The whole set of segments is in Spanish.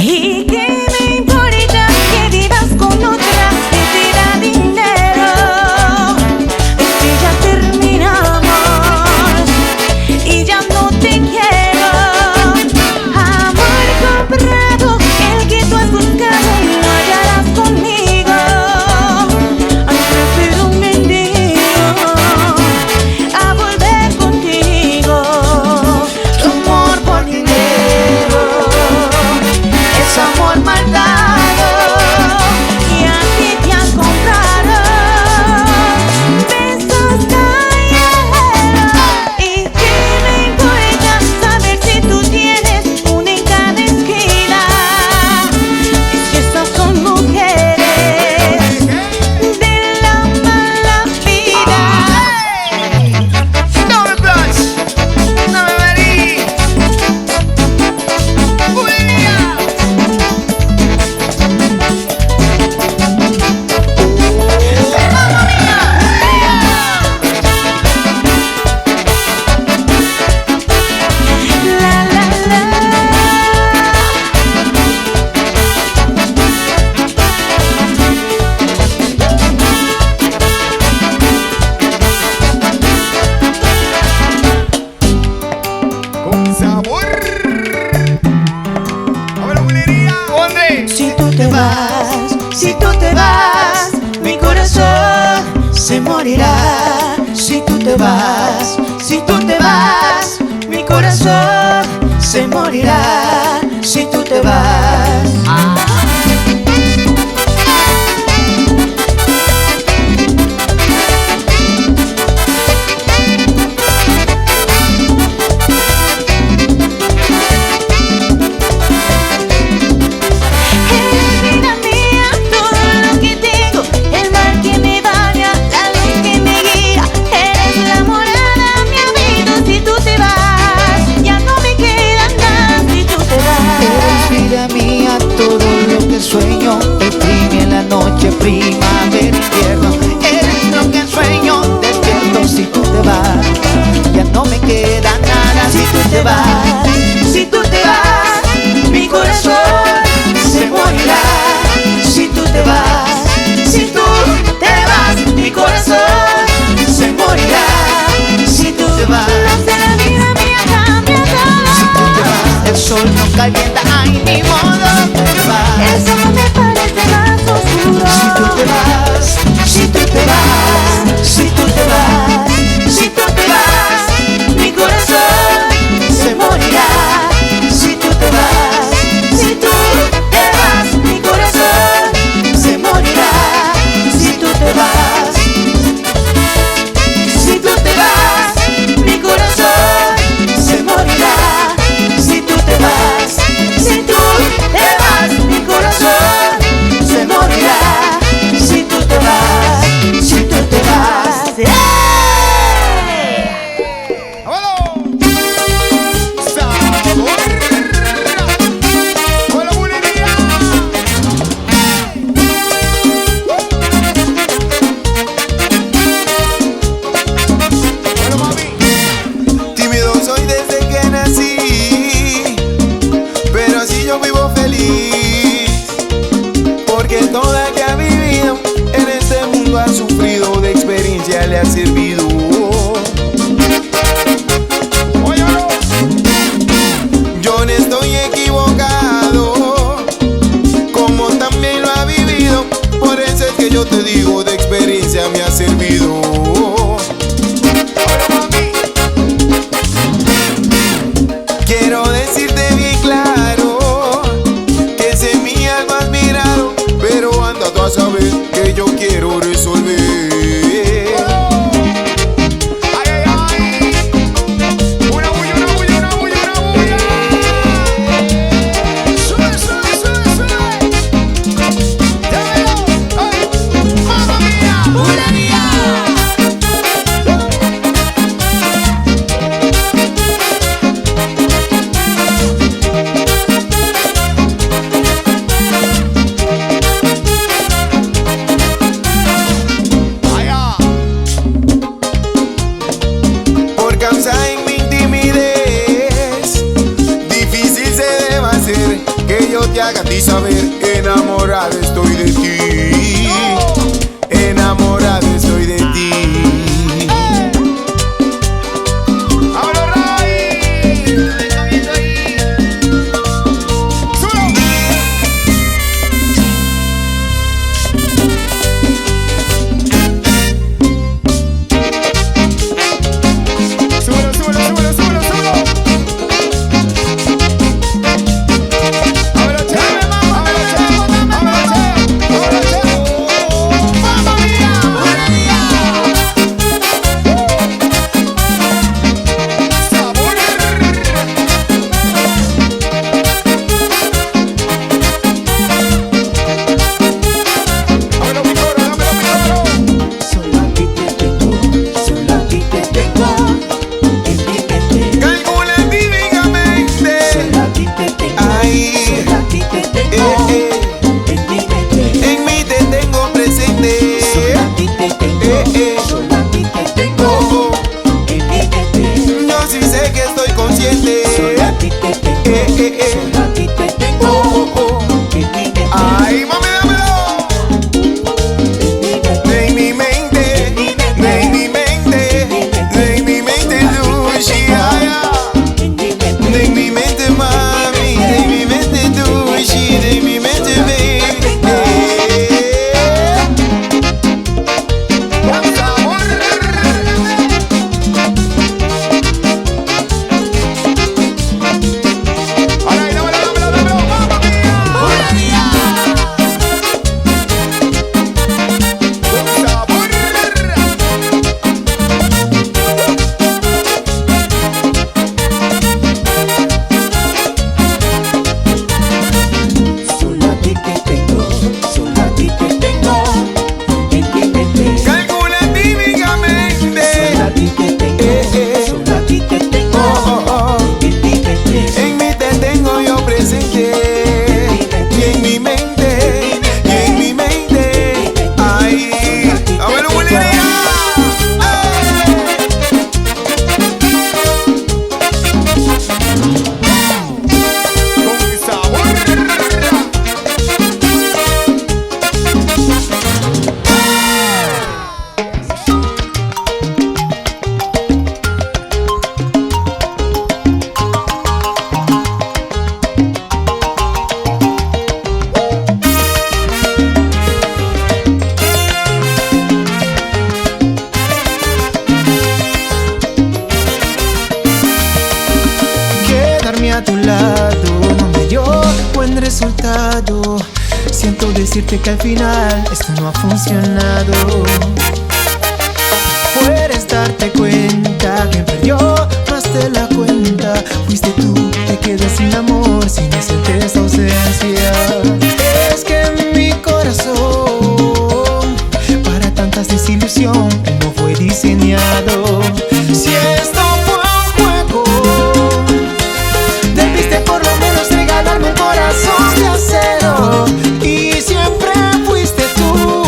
¿Y qué me importa que vivas con otra que te da dinero? Es que ya terminamos y ya no te quiero. Amor comprado, el que tú has buscado no hallarás conmigo. Antes de un mendigo a volver contigo. Tu amor por dinero es amor maldado y a ti te han comprado. Besos callejeros. ¿Y qué me importa saber si tú tienes una en cada esquina? Es que estas son mujeres de la mala vida. Double Plus, no me verí. Bulería. Mamma mía. La la la. Con sabor. A ver, bulería. ¿Dónde? Si tú te vas, mi corazón se morirá. Si tú te vas, mi corazón se morirá. Si tú te vas. Eres vida mía, todo lo que tengo, el mar que me baña, la luz que me guía. Eres la morada, mi amigo. Si tú te vas, ya no me queda nada. Si tú te vas. Eres vida mía, todo lo que sueño, el clima en la noche, primavera, invierno. Eres lo que sueño, despierto si tú te vas. Ya no me queda nada si tú te vas. Si tú te vas, mi corazón se morirá. Si tú te vas, mi corazón se morirá. Si tú te vas, los de la vida mía cambia Si tú te todo. vas, el sol no calienta, ay, ni modo. Te vas. El sol me parece más oscuro. Si tú te vas, Si tú te vas, si tú te vas, si tú te vas, mi corazón se morirá. Si tú te vas, mi corazón se morirá. Si tú te vas, mi corazón se morirá. Si tú te vas, mi corazón se morirá. Si tú te vas, ¡hey! ¡Vámonos! ¡Sabor! ¡Con la bulería! Bueno, mami. Tímido soy desde que nací, pero así yo vivo feliz, porque toda que ha vivido en este mundo ha sufrido, de experiencia le ha servido. Óyalo. Yo no estoy equivocado, como también lo ha vivido, por eso es que yo te digo, de experiencia me ha servido. Ahora, mami, quiero decirte bien claro que sé mi alma has mirado, pero anda tú a saber que yo quiero resolver. Ay, ay, ay. Una bulla, una bulla, una bulla, una bulla. Sube, sube, sube, sube. Llévalo. Ay. te haga a ti saber, enamorado estoy de ti, enamorado estoy de ti. A tu lado no me dio buen resultado. Siento decirte que al final esto no ha funcionado. Puedes darte cuenta que perdió más de la cuenta. Fuiste tú, te quedas sin amor, sin sentir esta ausencia. Es que en mi corazón para tantas desilusión no fue diseñado. Si esto fue un juego, debiste por lo menos regalarme un corazón de acero. Y siempre fuiste tú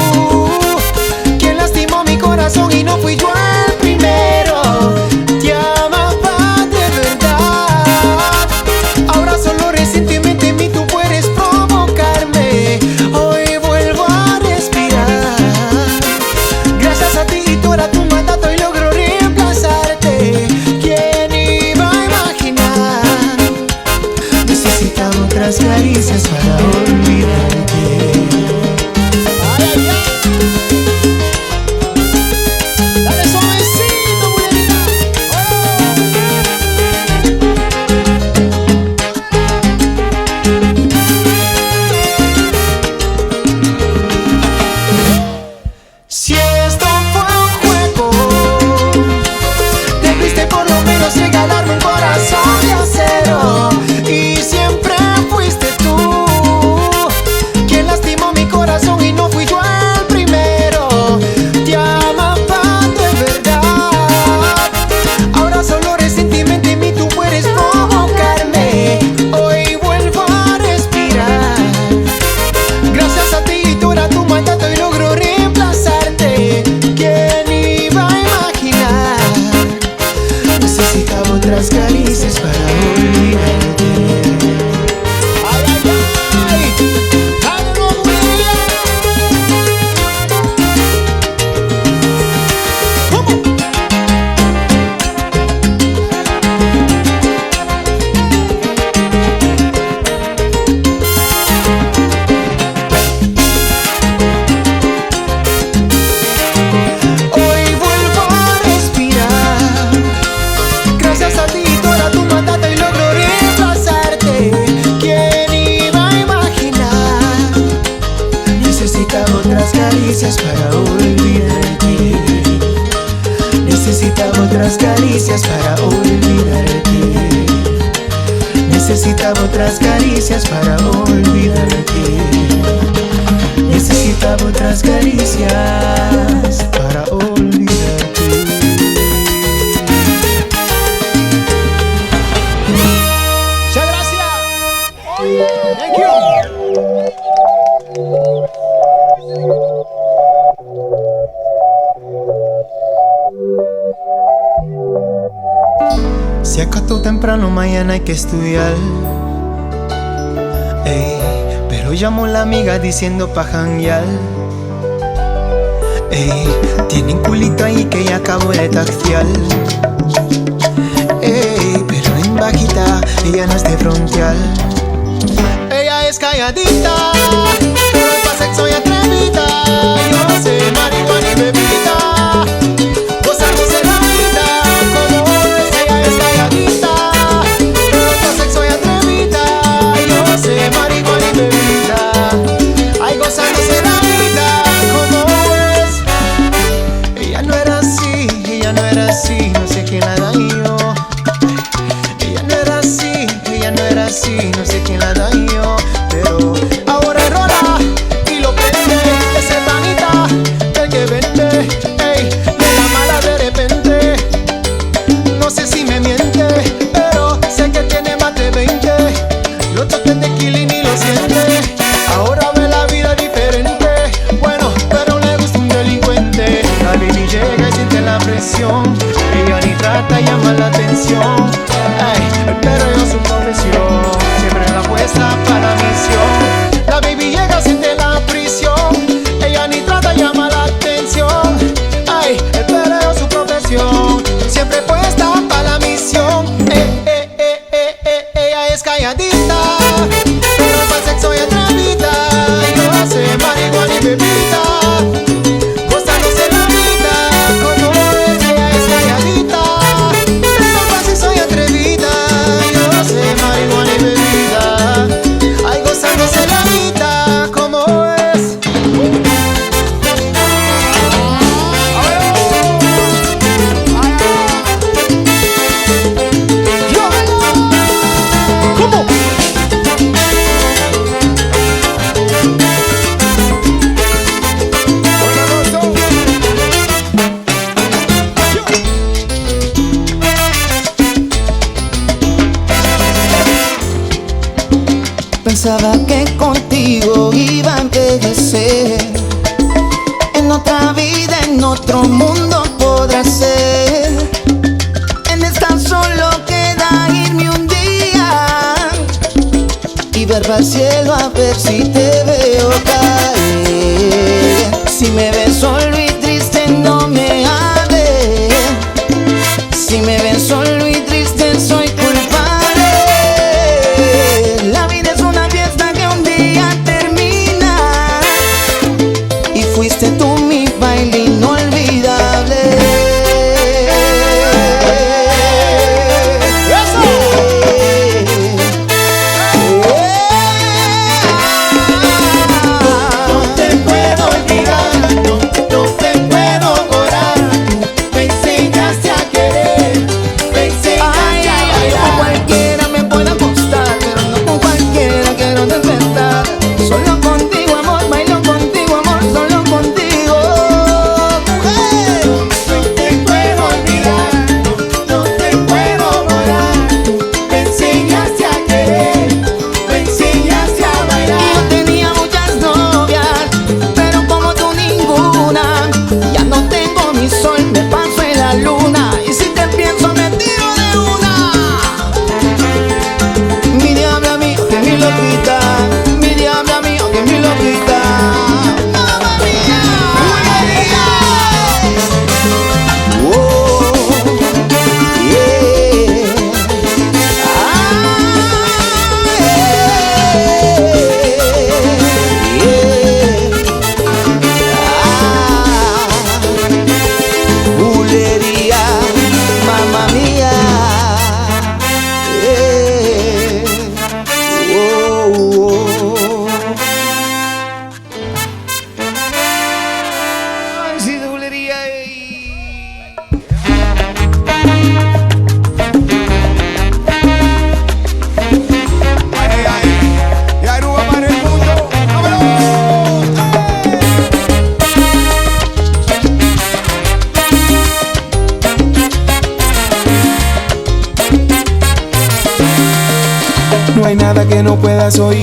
quien lastimó mi corazón y no fui yo el primero. Te amaba de verdad, ahora solo resentimiento en mí tú puedes provocarme. Hoy vuelvo a respirar, gracias a ti y tú era tu mandato y logro reemplazarte. ¿Quién iba a imaginar? Necesitaba otras caricias para olvidarte. Ay, ay, ay. Dale suavecito, bulerita. Si esto fue un juego, debiste por lo menos regalarme un corazón de acero. Y siempre fuiste tú caricias para olvidarte. Necesitaba otras caricias para olvidarte. Necesitaba otras caricias para olvidarte. Muchas gracias. Thank you. Se acostó temprano, mañana hay que estudiar. Ey, pero llamó la amiga diciendo pa' janguear. Ey, tienen culito ahí que ya acabo de taxiar. Ey, pero en bajita, ella no es de frontear. Ella es calladita, pero pa' sexo y atrevida. Yo sé marihuana y bebida, gozándose la vida como es. Ella es calladita, pero pa' sexo y atrevida. Yo sé marihuana y bebida, ay, gozándose la vida como es. Ella no era así, no sé quién la dañó. Ella no era así, no sé quién la dañó. Pero ahora rola y lo prende. Ese panita del que vende, ey, de la mala de repente. No sé si me miente, pero sé que tiene más de 20. Los toques de killing y lo siente. Ahora ve la vida diferente. Bueno, pero le gusta un delincuente. La baby llega y siente la presión. Ella ni trata, llama la atención. Ay, pero yo su profesión, siempre la puesta para la misión. La baby llega, siente la prisión. Ella ni trata, llama la atención. Ay, pero yo su profesión, siempre puesta para la misión. Ella es calladita, pero para sexo y atrevida. Yo hace marihuana y bebida, gozándose la vida como es. Ella es calladita, pero para sexo y atrevida. Yo hace marihuana y bebida, ay, gozándose la vida como es. ¿Cómo? Pensaba que contigo iba a envejecer. En otra vida, en otro mundo podrá ser. En esta solo queda irme un día y ver para el cielo a ver si te veo caer. Si me ves solo y triste, no me hables. Si me ves solo y triste, soy culpable. La vida es una fiesta que un día termina y fuiste tú mi baile inolvidable. No te puedo olvidar, no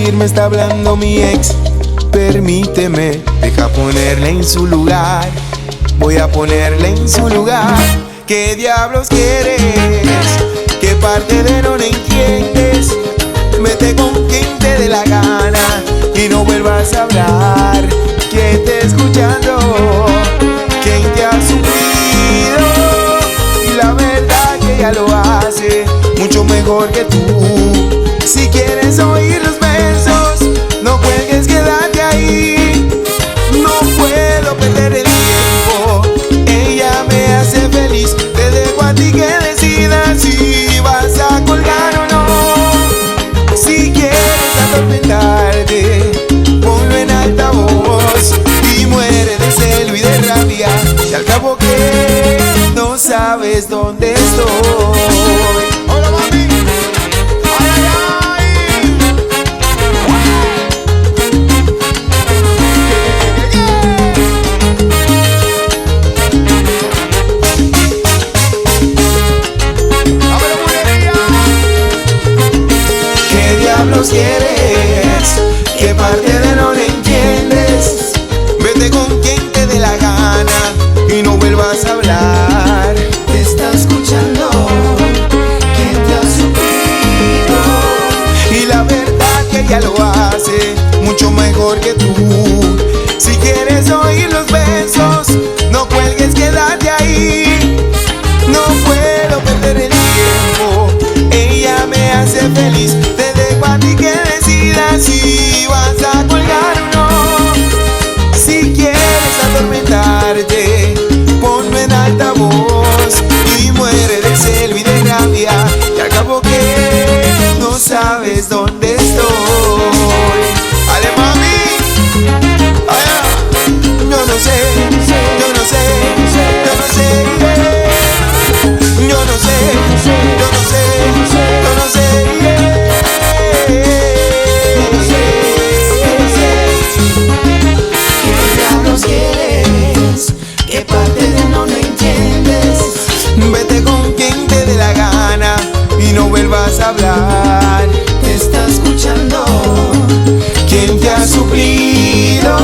decir me está hablando mi ex. Permíteme, deja ponerle en su lugar. Voy a ponerle en su lugar. ¿Qué diablos quieres? ¿Qué parte de no le entiendes? Vete con quien te dé la gana y no vuelvas a hablar. ¿Quién esté escuchando? ¿Quién te ha sufrido? Y la verdad que ella lo hace mucho mejor que tú. Si quieres oír los besos, no cuelgues, quédate ahí. No puedo perder el tiempo, ella me hace feliz. Te dejo a ti que decidas si vas a colgar o no. Si quieres atormentarte, ponlo en altavoz y muere de celo y de rabia. Y al cabo que no sabes dónde estoy. Hola, mami. Ay, ay, ¿qué diablos quieres? ¿Qué parte de no le entiendes? Vete con quien te dé la gana y no vuelvas a hablar. Te está escuchando, ¿quién te ha sufrido? Y la verdad que ella lo hace mucho mejor que tú. Si quieres oír los besos, no cuelgues, quédate ahí. No puedo perder el tiempo, ella me hace feliz. Te dejo a ti que decidas si vas a colgar o no. Si quieres atormentarte, ponlo en altavoz y muere de celo y de rabia. Y al cabo que no sabes dónde estoy. Ale, mami. Ay, yo no sé, yo no sé, yo no sé, yo no sé, yo no sé, yo no sé, ¿Qué diablos quieres? ¿Qué parte de no lo entiendes? Vete con quien te dé la gana y no vuelvas a hablar. Te está escuchando, ¿Quién te ha suplido?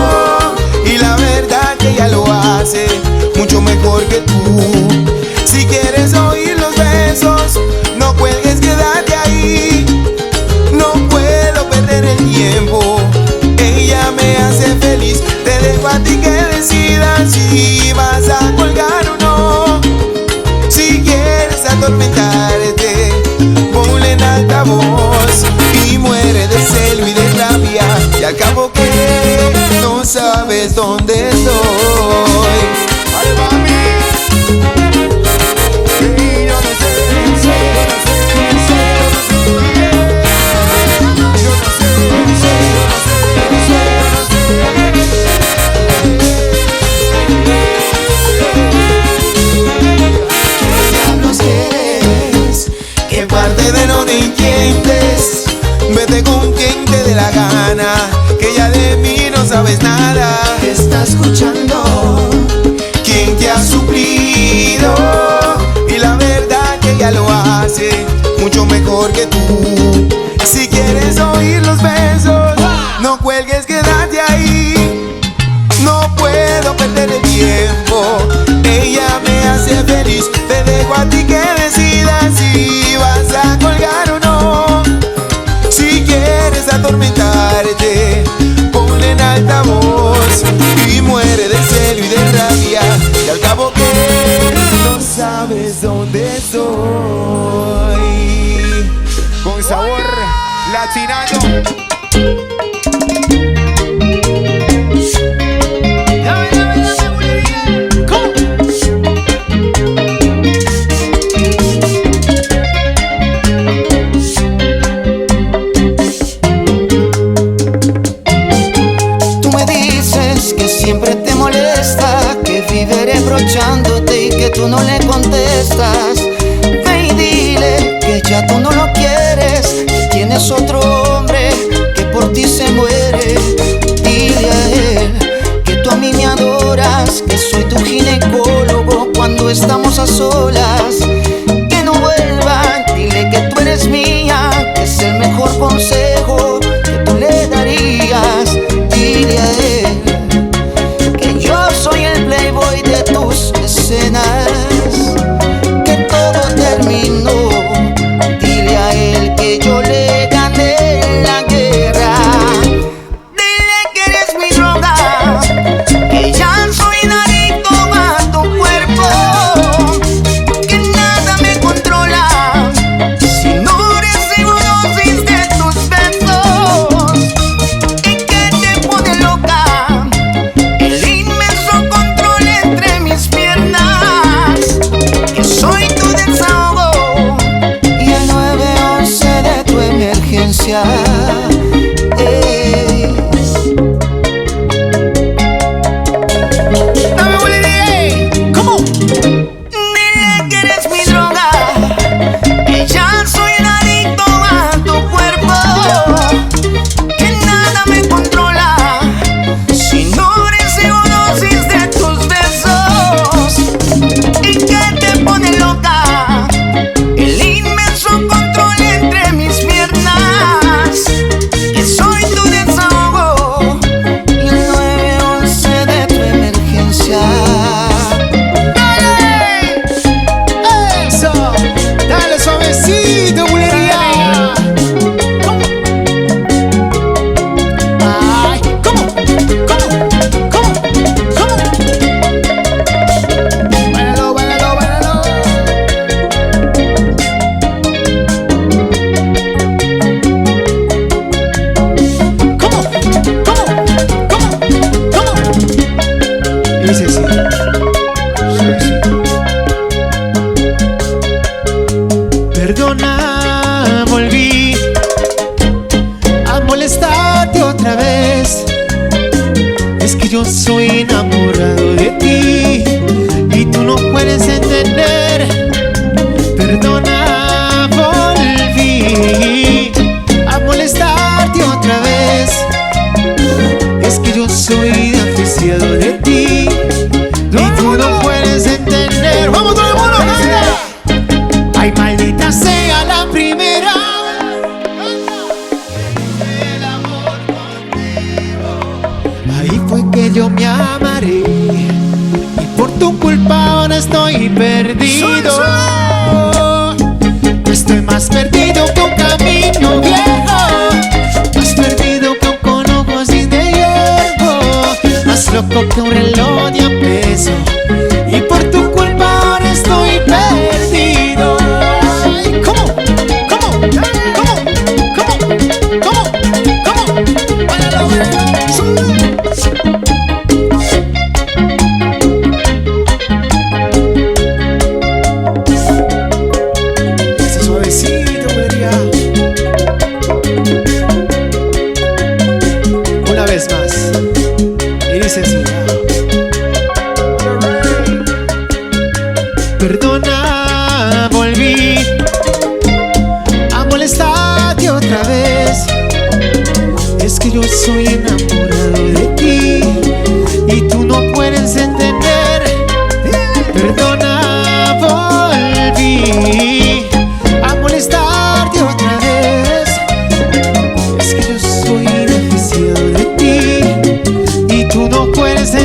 Y la verdad que ella lo hace mucho mejor que tú. Si quieres oír los besos, no cuelgues, quédate ahí. No puedo perder el tiempo, ella me hace feliz. Te dejo a ti que decidas si vas a colgar o no. Si quieres atormentarte, ponle en altavoz y muere de celo y de rabia. Y al cabo que no sabes dónde estoy. Ay, mami. Sí, yo no sé, yo no sé, yo no sé, ¿qué diablos quieres? ¿qué parte de no te entiendes? Vete con quien te dé la gana, que ya de mí no sabes nada. Te está escuchando, ¿Quién te ha suplido? Y la verdad que ella lo hace mucho mejor que tú. Si quieres oír los besos, no cuelgues, quédate ahí. No puedo perder el tiempo, ella me hace feliz. Te dejo a ti que decidas si vas a colgar o no. Si quieres atormentarte, ponle en altavoz y muere de celo y de rabia. Y al cabo que no sabes dónde estoy. Con sabor latinato. tú me dices que siempre te molesta, que vive reprochándote y que tú no le contestas. Ve y dile que ya tú no lo quieres, que tienes otro hombre que por ti se muere. Dile a él que tú a mí me adoras, que soy tu ginecólogo cuando estamos a solas. Que no vuelvan, dile que tú eres mía, que es el mejor consejo que tú le yo soy enamorado de ti y tú no puedes entender. Perdona, volví a molestarte otra vez. Es que yo soy aficionado de ti y tú no puedes entender. ¡Vamos todo el mundo! Ay, maldita sea la primera el amor contigo. Ahí fue que yo me amaré y por tu culpa ahora estoy perdido. Estoy más perdido que un camino viejo, más perdido que un conuco sin de hierro, más loco que un reloj de a peso. Y por tu culpa ahora estoy perdido. Ay, ¿cómo? ¿Cómo? ¿Cómo? ¿Cómo? ¿Cómo? ¿Cómo? Ese suavecito, podría. Una vez más. Y dice así. Perdona, volví a molestarte otra vez. Es que yo soy enamorado de ti y tú no puedes entender. Perdona, volví a molestarte otra vez. Es que yo soy aficionado de ti y tú no puedes entender.